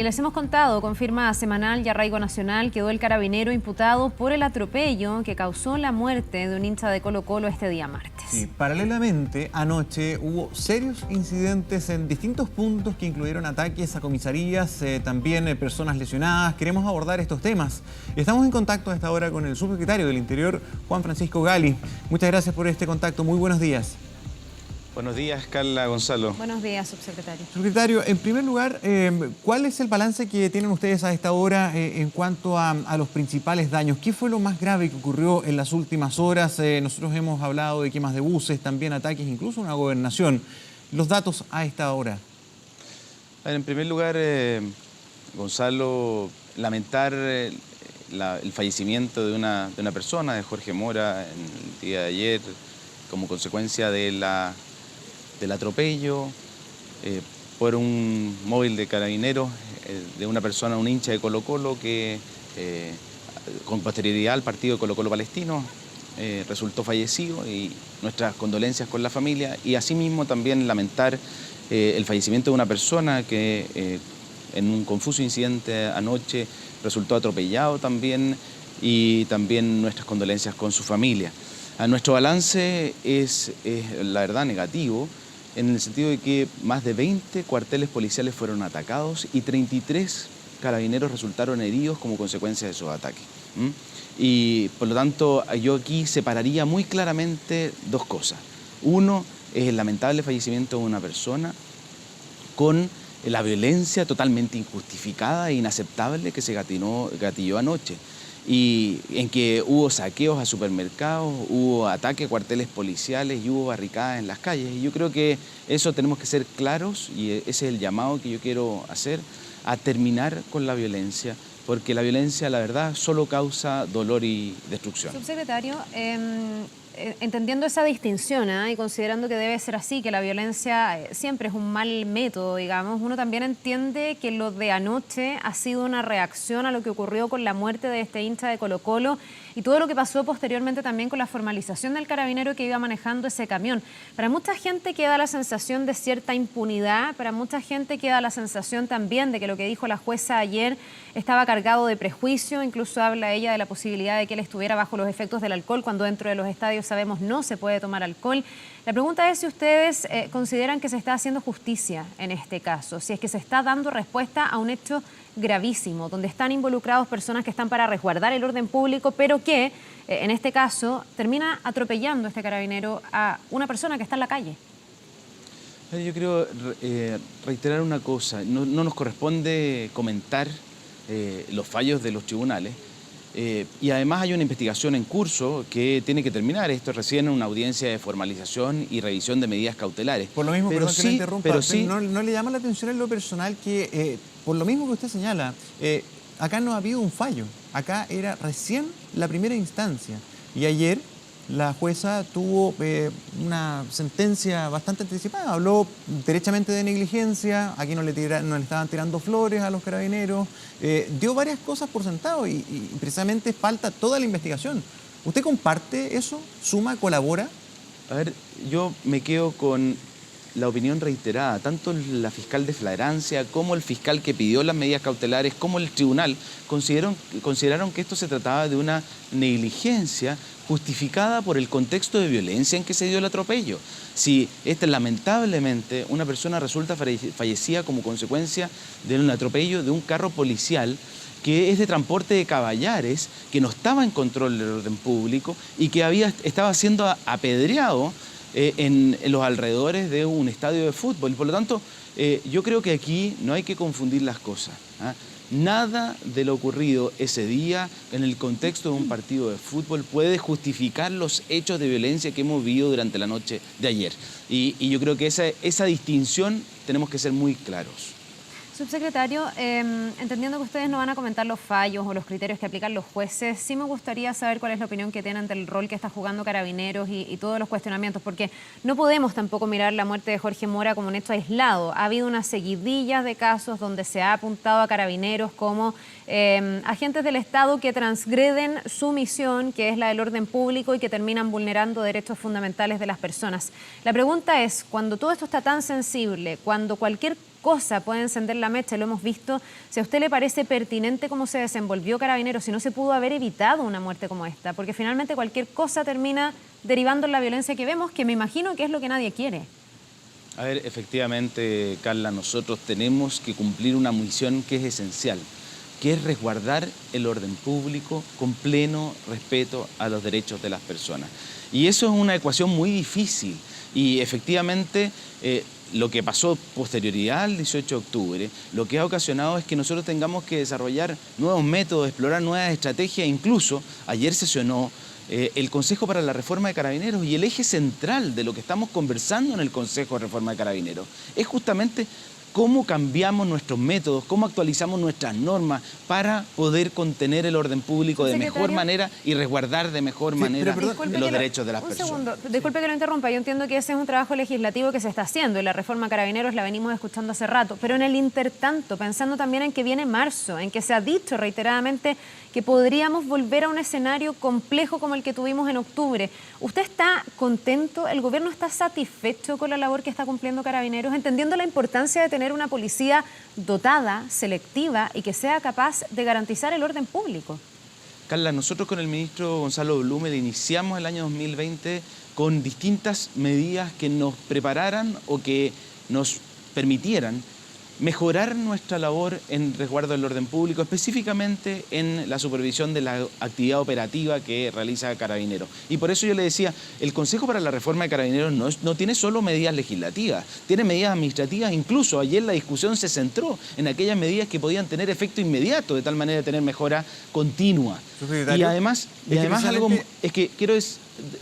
Les hemos contado, confirma Semanal y Arraigo Nacional, quedó el carabinero imputado por el atropello que causó la muerte de un hincha de Colo-Colo este día martes. Sí, paralelamente, anoche hubo serios incidentes en distintos puntos que incluyeron ataques a comisarías, también personas lesionadas. Queremos abordar estos temas. Estamos en contacto a esta hora con el subsecretario del Interior, Juan Francisco Gali. Muchas gracias por este contacto. Muy buenos días. Buenos días, Carla, Gonzalo. Buenos días, subsecretario. Subsecretario, en primer lugar, ¿cuál es el balance que tienen ustedes a esta hora en cuanto a los principales daños? ¿Qué fue lo más grave que ocurrió en las últimas horas? Nosotros hemos hablado de quemas de buses, también ataques, incluso una gobernación. Los datos a esta hora. En primer lugar, Gonzalo, lamentar el fallecimiento de una persona, de Jorge Mora, en el día de ayer, como consecuencia del atropello por un móvil de carabineros de una persona, un hincha de Colo-Colo que con posterioridad al partido de Colo-Colo Palestino resultó fallecido, y nuestras condolencias con la familia, y asimismo también lamentar el fallecimiento de una persona que en un confuso incidente anoche resultó atropellado también, y también nuestras condolencias con su familia. Nuestro balance es la verdad negativo, en el sentido de que más de 20 cuarteles policiales fueron atacados y 33 carabineros resultaron heridos como consecuencia de esos ataques. Y por lo tanto yo aquí separaría muy claramente dos cosas. Uno es el lamentable fallecimiento de una persona con la violencia totalmente injustificada e inaceptable que se gatilló anoche, y en que hubo saqueos a supermercados, hubo ataques a cuarteles policiales y hubo barricadas en las calles. Y yo creo que eso tenemos que ser claros, y ese es el llamado que yo quiero hacer, a terminar con la violencia, porque la violencia, la verdad, solo causa dolor y destrucción. Subsecretario, entendiendo esa distinción y considerando que debe ser así, que la violencia siempre es un mal método, digamos, uno también entiende que lo de anoche ha sido una reacción a lo que ocurrió con la muerte de este hincha de Colo-Colo y todo lo que pasó posteriormente también con la formalización del carabinero que iba manejando ese camión. Para mucha gente queda la sensación de cierta impunidad, para mucha gente queda la sensación también de que lo que dijo la jueza ayer estaba cargado de prejuicio. Incluso habla ella de la posibilidad de que él estuviera bajo los efectos del alcohol, cuando dentro de los estadios sabemos no se puede tomar alcohol. La pregunta es si ustedes consideran que se está haciendo justicia en este caso, si es que se está dando respuesta a un hecho gravísimo, donde están involucrados personas que están para resguardar el orden público, pero que en este caso termina atropellando este carabinero a una persona que está en la calle. Yo quiero reiterar una cosa: no nos corresponde comentar los fallos de los tribunales. Y además hay una investigación en curso que tiene que terminar. Esto es recién una audiencia de formalización y revisión de medidas cautelares. Por lo mismo, pero perdón que lo interrumpa, pero sí, ¿no le llama la atención en lo personal que, por lo mismo que usted señala, acá no ha habido un fallo? Acá era recién la primera instancia. Y ayer la jueza tuvo una sentencia bastante anticipada. Habló derechamente de negligencia, aquí no le estaban tirando flores a los carabineros, dio varias cosas por sentado y precisamente falta toda la investigación. ¿Usted comparte eso? ¿Suma? ¿Colabora? A ver, yo me quedo con la opinión reiterada, tanto la fiscal de flagrancia como el fiscal que pidió las medidas cautelares, como el tribunal, consideraron que esto se trataba de una negligencia justificada por el contexto de violencia en que se dio el atropello. Si lamentablemente una persona resulta fallecida como consecuencia de un atropello de un carro policial que es de transporte de caballares, que no estaba en control del orden público y que estaba siendo apedreado en los alrededores de un estadio de fútbol. Por lo tanto, yo creo que aquí no hay que confundir las cosas. Nada de lo ocurrido ese día en el contexto de un partido de fútbol puede justificar los hechos de violencia que hemos vivido durante la noche de ayer. Y yo creo que esa distinción tenemos que ser muy claros. Subsecretario, entendiendo que ustedes no van a comentar los fallos o los criterios que aplican los jueces, sí me gustaría saber cuál es la opinión que tienen del rol que está jugando Carabineros y todos los cuestionamientos, porque no podemos tampoco mirar la muerte de Jorge Mora como un hecho aislado. Ha habido una seguidilla de casos donde se ha apuntado a Carabineros como agentes del Estado que transgreden su misión, que es la del orden público, y que terminan vulnerando derechos fundamentales de las personas. La pregunta es, cuando todo esto está tan sensible, cuando cualquier cosa puede encender la mecha, lo hemos visto. Si a usted le parece pertinente cómo se desenvolvió Carabineros, si no se pudo haber evitado una muerte como esta, porque finalmente cualquier cosa termina derivando en la violencia que vemos, que me imagino que es lo que nadie quiere. A ver, efectivamente, Carla, nosotros tenemos que cumplir una misión que es esencial, que es resguardar el orden público con pleno respeto a los derechos de las personas. Y eso es una ecuación muy difícil y efectivamente lo que pasó posterioridad al 18 de octubre, lo que ha ocasionado es que nosotros tengamos que desarrollar nuevos métodos, explorar nuevas estrategias. Incluso ayer sesionó el Consejo para la Reforma de Carabineros y el eje central de lo que estamos conversando en el Consejo de Reforma de Carabineros es justamente cómo cambiamos nuestros métodos, cómo actualizamos nuestras normas para poder contener el orden público de mejor manera y resguardar de mejor manera los derechos de las personas. Un segundo, disculpe que lo interrumpa, yo entiendo que ese es un trabajo legislativo que se está haciendo y la reforma a Carabineros la venimos escuchando hace rato, pero en el intertanto, pensando también en que viene marzo, en que se ha dicho reiteradamente que podríamos volver a un escenario complejo como el que tuvimos en octubre. ¿Usted está contento? ¿El gobierno está satisfecho con la labor que está cumpliendo Carabineros, entendiendo la importancia de tener una policía dotada, selectiva y que sea capaz de garantizar el orden público? Carla, nosotros con el ministro Gonzalo Blumel iniciamos el año 2020 con distintas medidas que nos prepararan o que nos permitieran mejorar nuestra labor en resguardo del orden público, específicamente en la supervisión de la actividad operativa que realiza Carabineros. Y por eso yo le decía, el Consejo para la Reforma de Carabineros no tiene solo medidas legislativas, tiene medidas administrativas. Incluso ayer la discusión se centró en aquellas medidas que podían tener efecto inmediato, de tal manera de tener mejora continua. Y además algo es que quiero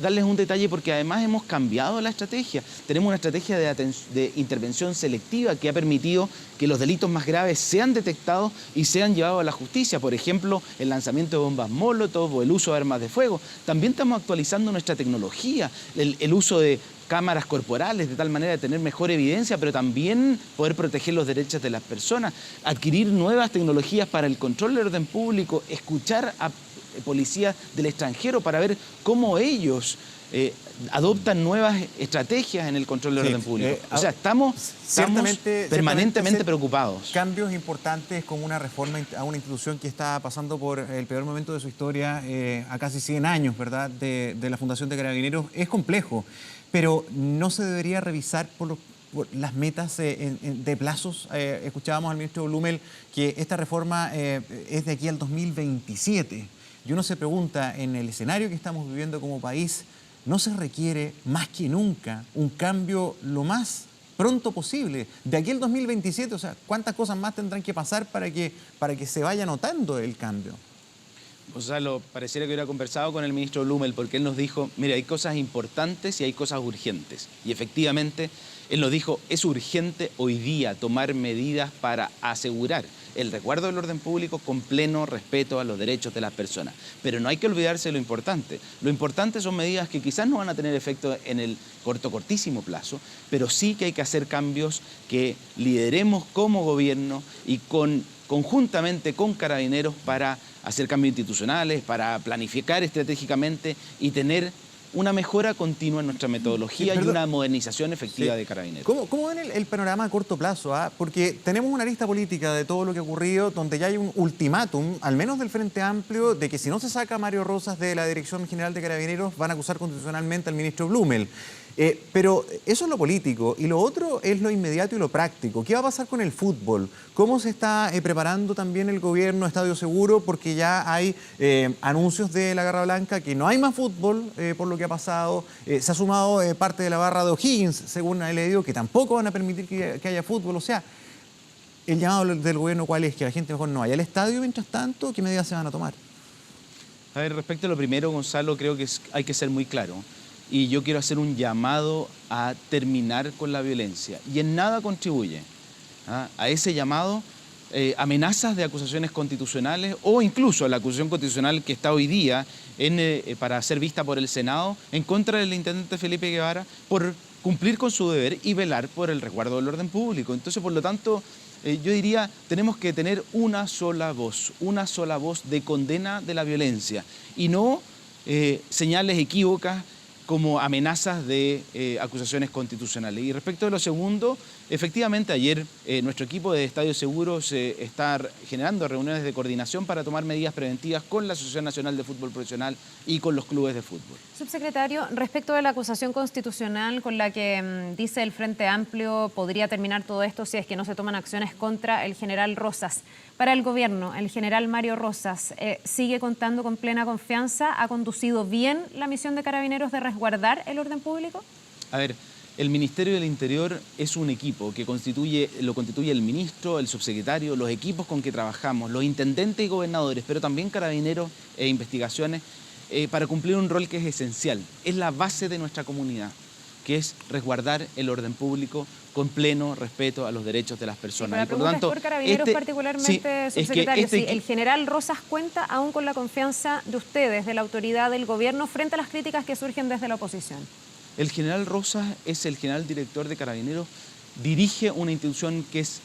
darles un detalle, porque además hemos cambiado la estrategia. Tenemos una estrategia de intervención selectiva que ha permitido que los delitos más graves sean detectados y sean llevados a la justicia. Por ejemplo, el lanzamiento de bombas Molotov o el uso de armas de fuego. También estamos actualizando nuestra tecnología, el uso de cámaras corporales, de tal manera de tener mejor evidencia, pero también poder proteger los derechos de las personas, adquirir nuevas tecnologías para el control del orden público, escuchar a policías del extranjero para ver cómo ellos adoptan nuevas estrategias en el control del orden público. O sea, estamos permanentemente preocupados. Cambios importantes como una reforma a una institución que está pasando por el peor momento de su historia a casi 100 años, ¿verdad?, de la fundación de Carabineros, es complejo, pero no se debería revisar por las metas de plazos. Escuchábamos al ministro Blumel que esta reforma es de aquí al 2027. Y uno se pregunta, en el escenario que estamos viviendo como país, ¿no se requiere más que nunca un cambio lo más pronto posible? De aquí al 2027, o sea, ¿cuántas cosas más tendrán que pasar para que se vaya notando el cambio? Gonzalo, pareciera que hubiera conversado con el ministro Blumel, porque él nos dijo, mire, hay cosas importantes y hay cosas urgentes. Y efectivamente, él nos dijo, es urgente hoy día tomar medidas para asegurar el resguardo del orden público con pleno respeto a los derechos de las personas. Pero no hay que olvidarse de lo importante. Lo importante son medidas que quizás no van a tener efecto en el cortísimo plazo, pero sí que hay que hacer cambios que lideremos como gobierno y conjuntamente con Carabineros para hacer cambios institucionales, para planificar estratégicamente y tener una mejora continua en nuestra metodología y una modernización efectiva de Carabineros. ¿Cómo ven el panorama a corto plazo? Porque tenemos una lista política de todo lo que ha ocurrido, donde ya hay un ultimátum, al menos del Frente Amplio, de que si no se saca a Mario Rosas de la Dirección General de Carabineros, van a acusar constitucionalmente al ministro Blumel. Pero eso es lo político, y lo otro es lo inmediato y lo práctico. ¿Qué va a pasar con el fútbol? ¿Cómo se está preparando también el gobierno Estadio Seguro? Porque ya hay anuncios de la Garra Blanca que no hay más fútbol por lo que ha pasado. Se ha sumado parte de la barra de O'Higgins, según he leído, que tampoco van a permitir que haya fútbol. O sea, el llamado del gobierno, ¿cuál es? Que la gente mejor no vaya al estadio. Mientras tanto, ¿qué medidas se van a tomar? A ver, respecto a lo primero, Gonzalo, creo que hay que ser muy claro. Y yo quiero hacer un llamado a terminar con la violencia. Y en nada contribuye a ese llamado amenazas de acusaciones constitucionales o incluso la acusación constitucional que está hoy día para ser vista por el Senado en contra del intendente Felipe Guevara por cumplir con su deber y velar por el resguardo del orden público. Entonces, por lo tanto, yo diría, tenemos que tener una sola voz de condena de la violencia y no señales equívocas como amenazas de acusaciones constitucionales. Y respecto de lo segundo, efectivamente ayer nuestro equipo de Estadio Seguro se está generando reuniones de coordinación para tomar medidas preventivas con la Asociación Nacional de Fútbol Profesional y con los clubes de fútbol. Subsecretario, respecto de la acusación constitucional con la que dice el Frente Amplio podría terminar todo esto si es que no se toman acciones contra el general Rosas. Para el gobierno, el general Mario Rosas sigue contando con plena confianza, ¿ha conducido bien la misión de Carabineros de resguardar el orden público? A ver, el Ministerio del Interior es un equipo que lo constituye el ministro, el subsecretario, los equipos con que trabajamos, los intendentes y gobernadores, pero también Carabineros e investigaciones, para cumplir un rol que es esencial. Es la base de nuestra comunidad, que es resguardar el orden público con pleno respeto a los derechos de las personas. Sí, pero la pregunta es por Carabineros particularmente, subsecretario, si el general Rosas cuenta aún con la confianza de ustedes, de la autoridad del gobierno, frente a las críticas que surgen desde la oposición. El general Rosas es el general director de Carabineros, dirige una institución que es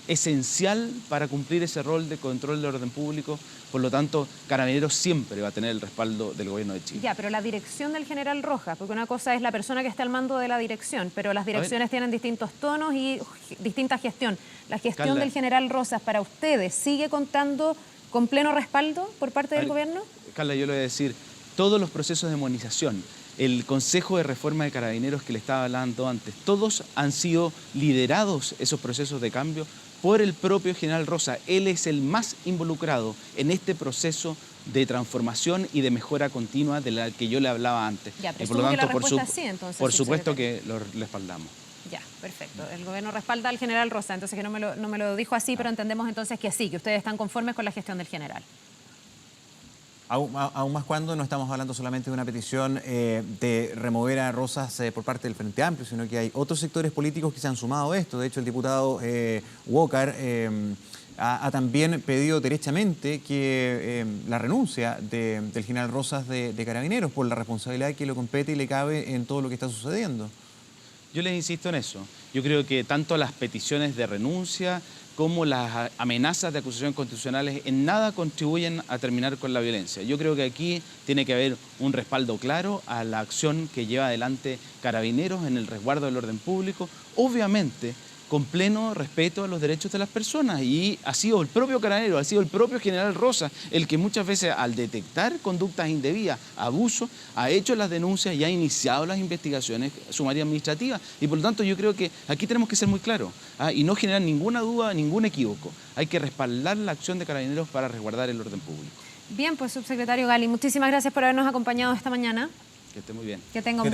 esencial para cumplir ese rol de control del orden público. Por lo tanto, Carabineros siempre va a tener el respaldo del gobierno de Chile. Ya, pero la dirección del general Rojas, porque una cosa es la persona que está al mando de la dirección, pero las direcciones tienen distintos tonos y distinta gestión. ¿La gestión Carla, del general Rosas para ustedes sigue contando con pleno respaldo por parte del gobierno? Carla, yo le voy a decir, todos los procesos de demonización, el Consejo de Reforma de Carabineros que le estaba hablando antes, todos han sido liderados esos procesos de cambio por el propio general Rosas. Él es el más involucrado en este proceso de transformación y de mejora continua de la que yo le hablaba antes. Ya, y por lo tanto, por supuesto que lo respaldamos. Ya, perfecto. El gobierno respalda al general Rosas, entonces que no me lo dijo así, pero entendemos entonces que sí, que ustedes están conformes con la gestión del general. Aún más cuando no estamos hablando solamente de una petición de remover a Rosas por parte del Frente Amplio, sino que hay otros sectores políticos que se han sumado a esto. De hecho, el diputado Walker ha también pedido derechamente que la renuncia del general Rosas de Carabineros por la responsabilidad que le compete y le cabe en todo lo que está sucediendo. Yo les insisto en eso. Yo creo que tanto las peticiones de renuncia como las amenazas de acusaciones constitucionales en nada contribuyen a terminar con la violencia. Yo creo que aquí tiene que haber un respaldo claro a la acción que lleva adelante Carabineros en el resguardo del orden público, obviamente con pleno respeto a los derechos de las personas. Y ha sido el propio Carabineros, ha sido el propio general Rosas el que muchas veces al detectar conductas indebidas, abusos, ha hecho las denuncias y ha iniciado las investigaciones sumarias administrativas. Y por lo tanto yo creo que aquí tenemos que ser muy claros y no generar ninguna duda, ningún equívoco. Hay que respaldar la acción de Carabineros para resguardar el orden público. Bien, pues subsecretario Gali, muchísimas gracias por habernos acompañado esta mañana. Que esté muy bien. Que tenga un buen